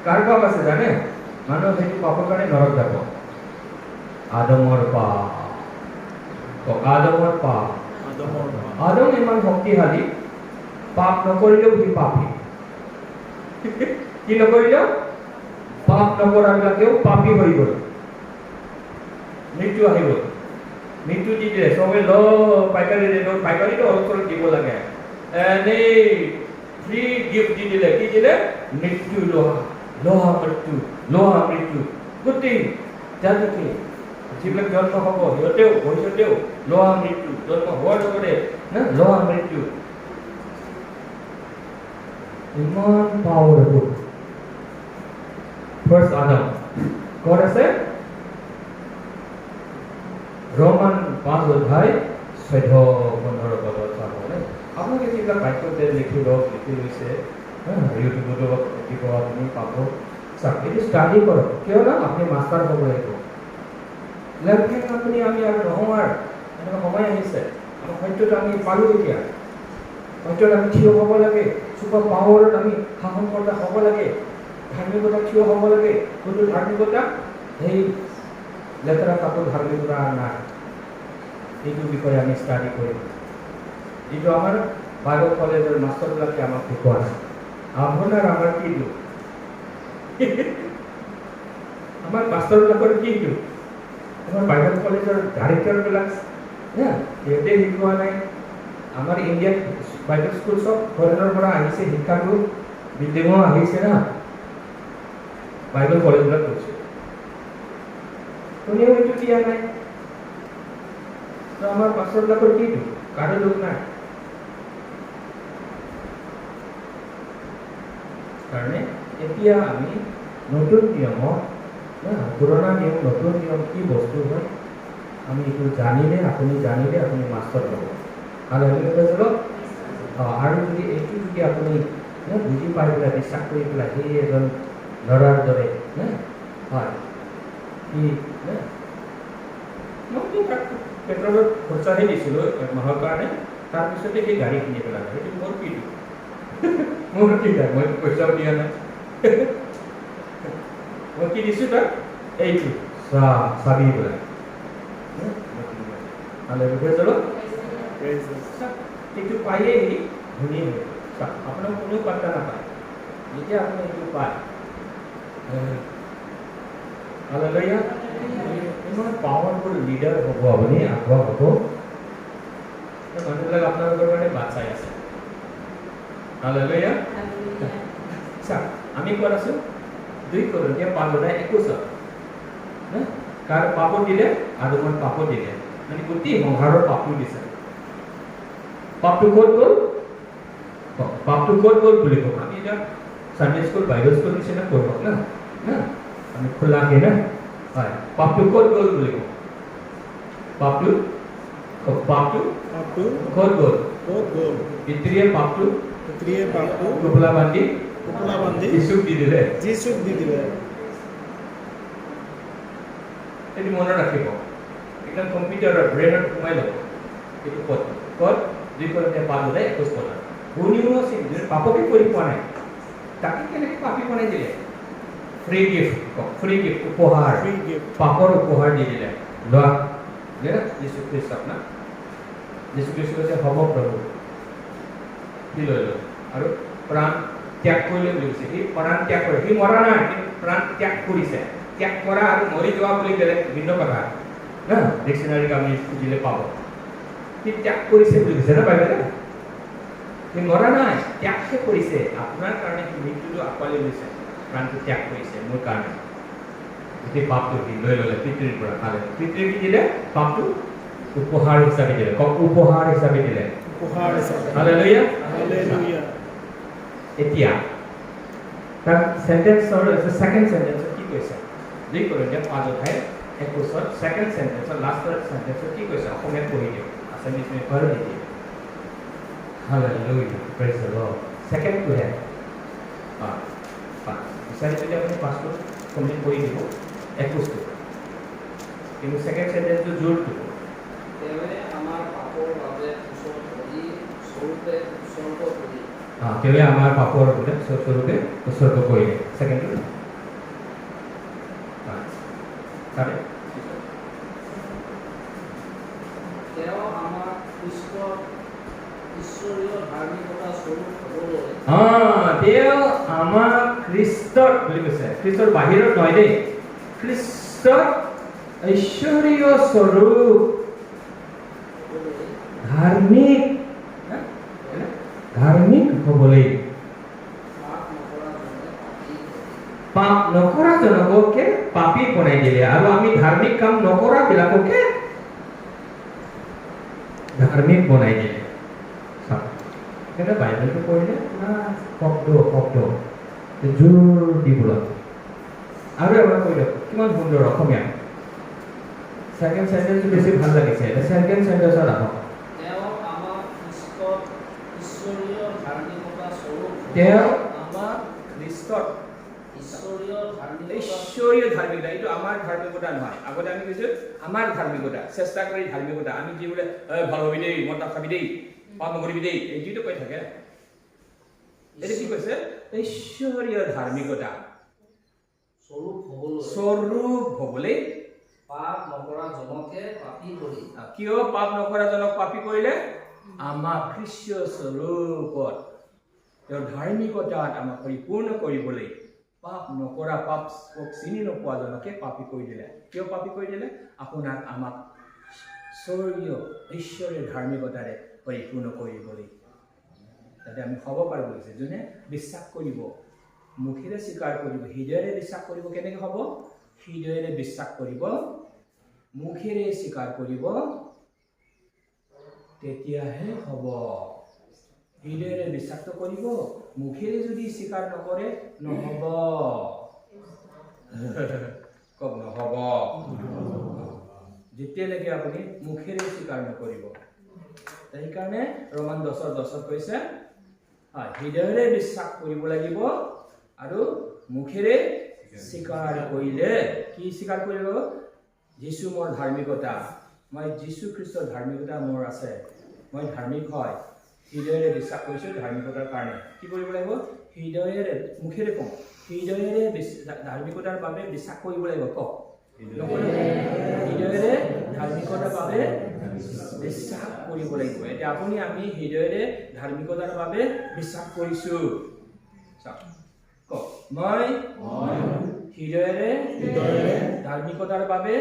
কাৰ পাপ আছে জানে? মানুহ সেইটো পাপৰ কাৰণে নৰক যাব। আদমৰ পাপ। আদমৰ পাপ। আদম ইমান শক্তিশালী, পাপ নকৰিলেও সি পাপী। কি নকৰিলেও? পাপ নকৰাবিলাকেও পাপী হৈ গ'ল। মৃত্যু আহি গ'ল। মৃত্যু দি দিলে চবে পাইকাৰীটো অলপ দিব লাগে। এনেই ফ্ৰী গিফ্ট দি দিলে। কি দিলে? মৃত্যু লোহা মৃত্যু গোটেই জাতিকে যিবিলাক জন্ম হ'ব সিহঁতেও ভৱিষ্যতেও লোহা মৃত্যু জন্ম হোৱাৰ লগতে লোহা মৃত্যু। ইমান পাৱাৰফুল ফাৰ্ষ্ট আদম ক'ত আছে? ৰোমান 5:14 পদত চাব। আপোনালোকে যিবিলাক বাক্যতে লিখি লৈছে ইউটিউবতো দিব, আপুনি পাব। চাওক, এইটো ষ্টাডি কৰক। কিয় না আপুনি মাষ্টাৰ হ'ব লাগিব। লেফ্ট আপুনি আমি আৰু নহওঁ আৰু এনেকুৱা সময় আহিছে। আমাৰ সত্যটো আমি পালোঁ এতিয়া। সত্যত আমি থিয় হ'ব লাগে। চুপাৰ পাৱাৰত আমি শাসনকৰ্তা হ'ব লাগে। ধাৰ্মিকতা থিয় হ'ব লাগে। কোনটো ধাৰ্মিকতা? সেই লেতেৰা কাপোৰ ধাৰ্মিকতা নাই। এইটো বিষয়ে আমি ষ্টাডি কৰিম, যিটো আমাৰ বাইবেল কলেজৰ মাষ্টৰবিলাকে আমাক শিকোৱা নাই। আপোনাৰ আমাৰ কিটো? আমাৰ মাষ্টৰবিলাকৰ কিটো? আমাৰ বাইবেল কলেজৰ ডাইৰেক্টৰবিলাক সিহঁতে শিকোৱা নাই। আমাৰ ইণ্ডিয়ান বাইবেল স্কুল চব ফৰেনৰ পৰা আহিছে। শিক্ষাটো বিল্ডিঙো আহিছে না, বাইবেল কলেজবিলাক কৰিছে। কোনেও এইটো দিয়া নাই। আমাৰ মাষ্টৰবিলাকৰ কিটো? কাৰো দুখ নাই। কাৰণে এতিয়া আমি নতুন নিয়মত পুৰণা নিয়ম নতুন নিয়ম কি বস্তু হয় আমি এইটো জানিলে, আপুনি মাষ্টৰ হ'ব। আৰু যদি এইটো যদি আপুনি বুজি পাই পেলাই বিশ্বাস কৰি পেলাই সেই এজন ল'ৰাৰ দৰে হয় সি মই তাক পেট্ৰলত খৰচাহে দিছিলোঁ 1 মাহৰ কাৰণে। তাৰপিছতে সেই গাড়ী কিনি পেলালে। সেইটো মোৰ কি মোৰ কি নাই, মই পইচাও দিয়া নাই। মই কি দিছোঁ তাক? এইটো চাবি পেলাই সেইটো পায়েই সি ধনী হৈ আপোনাৰ কোনেও পাত্তা নাপায়। যেতিয়া আপুনি এইটো পায়, ইমান পাৱাৰফুল লিডাৰ হ'ব আপুনি, আগুৱা হ'ব। মানুহবিলাক আপোনালোকৰ কাৰণে বাট চাই আছে। হালেলুয়া। আমি ক'ত আছো? 2 Korintia 5:21। কাৰ পাপ দিলে? আদমৰ পাপ দিলে। মানে গোটেই সংসাৰৰ পাপটো দিছে। পাপটো ক'ত গ'ল? পাপটো ক'ত গ'ল বুলি কওঁ আমি এতিয়া সানডে স্কুল বাইবেল স্কুল নিচিনা কৰিব না আমি খোলাকে না হয়। পাপটো ক'ত গ'ল বুলি কওঁ? পাপটো ক'ত গ'ল? পিতৃয়ে পাপটো টোপোলা বান্ধি যীশুক দি দিলে। সেইটো মনত ৰাখিব। একদম কম্পিউটাৰৰ ব্ৰেইনত সোমাই ল'ব। সেইটো ক'ত 2 Korintia 5:21। শুনিও পাপকে কৰি পোৱা নাই, তাকে কেনেকৈ পাপী বনাই দিলে? ফ্ৰী গিফ্ট উপহাৰ, পাপৰ উপহাৰ দি দিলে। লোৱা যীশু খ্ৰীষ্টক না। যীশু খ্ৰীষ্ট কৈছে হ'ব প্ৰভু, সি লৈ লয় আৰু প্ৰাণ ত্যাগ কৰিলে বুলি কৈছে। সি প্ৰাণ ত্যাগ কৰে। সি মৰা নাই, কিন্তু প্ৰাণ ত্যাগ কৰিছে। ত্যাগ কৰা আৰু মৰি যোৱা বুলি বেলেগ ভিন্ন কথা না। ডিকশ্যনাৰীক আমি খুজিলে পাব। সি ত্যাগ কৰিছে বুলি কৈছে না বাইবেলে। সি মৰা নাই, ত্যাগহে কৰিছে। আপোনাৰ কাৰণে সি মৃত্যুটো আঁকোৱালি লৈছে, প্ৰাণটো ত্যাগ কৰিছে মোৰ কাৰণে। গোটেই পাপটো সি লৈ ল'লে পিতৃৰ পৰা। খালে পিতৃয়ে কি দিলে? পাপটো উপহাৰ হিচাপে দিলে। উপহাৰ হিচাপে দিলে। হালেলুয়া। এতিয়া তাৰ সেন্টেন্সৰ সেকেন্ড সেন্টেন্সত কি কৈছে? 2 Korintia 5:21 সেকেন্ড সেন্টেন্সৰ লাষ্টৰ সেন্টেন্সত কি কৈছে? অসমীয়াত পঢ়ি দিওঁ, আছামিজ মে পঢ় দিজিয়ে। Hallelujah, praise the Lord. Second to have বিচাৰি যদি আপুনি পাঁচটো কমপ্লিট কৰি দিব 21টো, কিন্তু সেকেন্ড সেন্টেন্সটো জোৰটো আমাৰ পাপৰ বাবে স্বৰূপে তেওঁৱে আমাৰ পাপৰ বোলে স্বৰূপে উৎসৰ্গ কৰিলে ছেকেণ্ডটো তাৰে তেওঁ আমাৰ খ্ৰীষ্টৰ ঈশ্বৰীয় ধাৰ্মিকতা স্বৰূপ হ'বলৈ তেওঁ আমাৰ খ্ৰীষ্টৰ বুলি কৈছে খ্ৰীষ্টৰ বাহিৰত নহয় দেই খ্ৰীষ্টৰ ঐশ্বৰীয় স্বৰূপ ধাৰ্মিক হ'বলৈ পাপ নকৰা জনককে পাপী বনাই দিলে আৰু আমি ধাৰ্মিক কাম নকৰা বিলাককে ধাৰ্মিক বনাই দিলে এটা বাইবেলটো পঢ়িলে শব্দ জোৰ দিব আৰু এবাৰ কৈ দিয়ক কিমান সুন্দৰ অসমীয়া ছেকেণ্ড সেন্টেন্সটো বেছি ভাল লাগিছে এটা ছেকেণ্ড সেন্টেন্সত আহক তেওঁ আমাৰ খ্ৰীষ্টৰ ঈশ্বৰীয় ধাৰ্মিকতা স্বৰূপ তেওঁ আমাৰ খ্ৰীষ্টৰ ঈশ্বৰীয় ধাৰ্মিকতা এইটো আমাৰ ধাৰ্মিকতা নহয় আগতে আমি কৈছো আমাৰ ধাৰ্মিকতা চেষ্টা কৰি ধাৰ্মিকতা আমি যি বোলে ভাল হবি দেই মদ নাখাবি দেই পাপ নকৰিবি দেই এইটোতো কৈ থাকে এইটো কি কৈছে ঐশ্বৰীয় ধাৰ্মিকতা স্বৰূপ হ'বলৈ পাপ নকৰা জনকে পাপী কৰি কিয় পাপ নকৰা জনক পাপী কৰিলে আমাৰ খ্ৰীষ্টীয় স্বৰূপত তেওঁৰ ধাৰ্মিকতাত আমাক পৰিপূৰ্ণ কৰিবলৈ পাপ নকৰা পাপ চিনি নোপোৱা জনকে পাপী কৰি দিলে কিয় পাপী কৰি দিলে আপোনাক আমাক স্বৰ্গীয় ঐশ্বৰীয় ধাৰ্মিকতাৰে পৰিপূৰ্ণ কৰিবলৈ যাতে আমি হ'ব পাৰোঁ বুলিছে যোনে বিশ্বাস কৰিব মুখেৰে স্বীকাৰ কৰিব হৃদয়েৰে বিশ্বাস কৰিব কেনেকৈ হ'ব হৃদয়েৰে বিশ্বাস কৰিব মুখেৰে স্বীকাৰ কৰিব তেতিয়াহে হ'ব হৃদয়েৰে বিশ্বাসটো কৰিব মুখেৰে যদি স্বীকাৰ নকৰে নহ'ব কওক নহ'ব যেতিয়ালৈকে আপুনি মুখেৰে স্বীকাৰ নকৰিব সেইকাৰণে ৰোমান 10:10 কৈছে হৃদয়েৰে বিশ্বাস কৰিব লাগিব আৰু মুখেৰে স্বীকাৰ কৰিলে কি স্বীকাৰ কৰিব যীশু মোৰ ধাৰ্মিকতা মই যীশু খ্ৰীষ্টৰ ধাৰ্মিকতা মোৰ আছে মই ধাৰ্মিক হয় হৃদয়েৰে বিশ্বাস কৰিছোঁ ধাৰ্মিকতাৰ কাৰণে কি কৰিব লাগিব হৃদয়েৰে মুখেৰে কওঁ হৃদয়েৰে ধাৰ্মিকতাৰ বাবে বিশ্বাস কৰিব লাগিব কওক হৃদয়েৰে ধাৰ্মিকতাৰ বাবে বিশ্বাস কৰিব লাগিব এতিয়া আপুনি আমি হৃদয়েৰে ধাৰ্মিকতাৰ বাবে বিশ্বাস কৰিছোঁ কওক মই হৃদয়েৰে ধাৰ্মিকতাৰ বাবে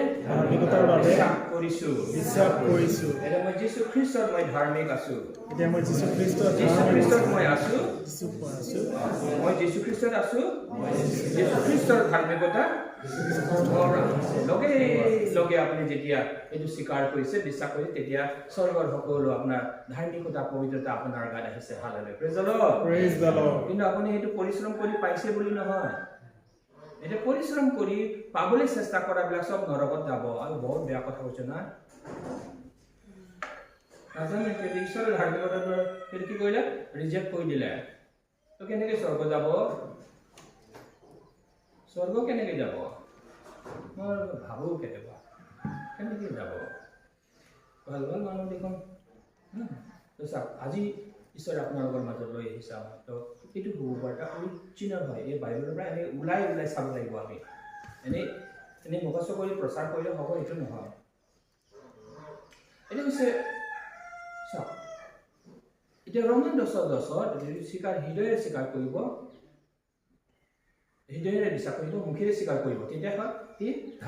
বিশ্বাস কৰিছোঁ এতিয়া মই যীশু খ্ৰীষ্টত মই ধাৰ্মিক আছোঁ যীশু খ্ৰীষ্টত মই আছোঁ মই যীশু খ্ৰীষ্টত আছোঁ যীশু খ্ৰীষ্টৰ ধাৰ্মিকতা লগে লগে আপুনি যেতিয়া এইটো স্বীকাৰ কৰিছে বিশ্বাস কৰিছে তেতিয়া স্বৰ্গৰ সকলো আপোনাৰ ধাৰ্মিকতা পবিত্ৰতা আপোনাৰ গাত আহিছে হালেলুয়া প্ৰেইজ দ্য লৰ্ড কিন্তু আপুনি এইটো পৰিশ্ৰম কৰি পাইছে বুলি নহয় এটা পৰিশ্ৰম কৰি পাবলৈ চেষ্টা কৰাবিলাক সব নৰকত যাব আৰু বহুত বেয়া কথা কৈছে না নাজানে ঈশ্বৰৰ ধাৰ্মিকতাটো কি কৰিলে ৰিজেক্ট কৰি দিলে তো কেনেকৈ স্বৰ্গ যাব স্বৰ্গ কেনেকৈ যাব মই ভাবোঁ কেতিয়াবা কেনেকৈ যাব ভাল ভাল মানুহ দেখোন তো চাওক আজি ঈশ্বৰে আপোনালোকৰ মাজত লৈ আহিছে আমাক তো এইটো হ'ব পাৰে এটা অৰিজিনেল হয় এই বাইবেলৰ পৰা এনেই ওলাই চাব লাগিব আমি এনেই মুখস্থ কৰি প্ৰচাৰ কৰিলে হ'ব এইটো নহয় এইটো হৈছে চাওক এতিয়া ৰোমান 10:10 যদি হৃদয়েৰে স্বীকাৰ কৰিব হৃদয়েৰে বিশ্বাস কৰিব মুখেৰে স্বীকাৰ কৰিব তেতিয়া কি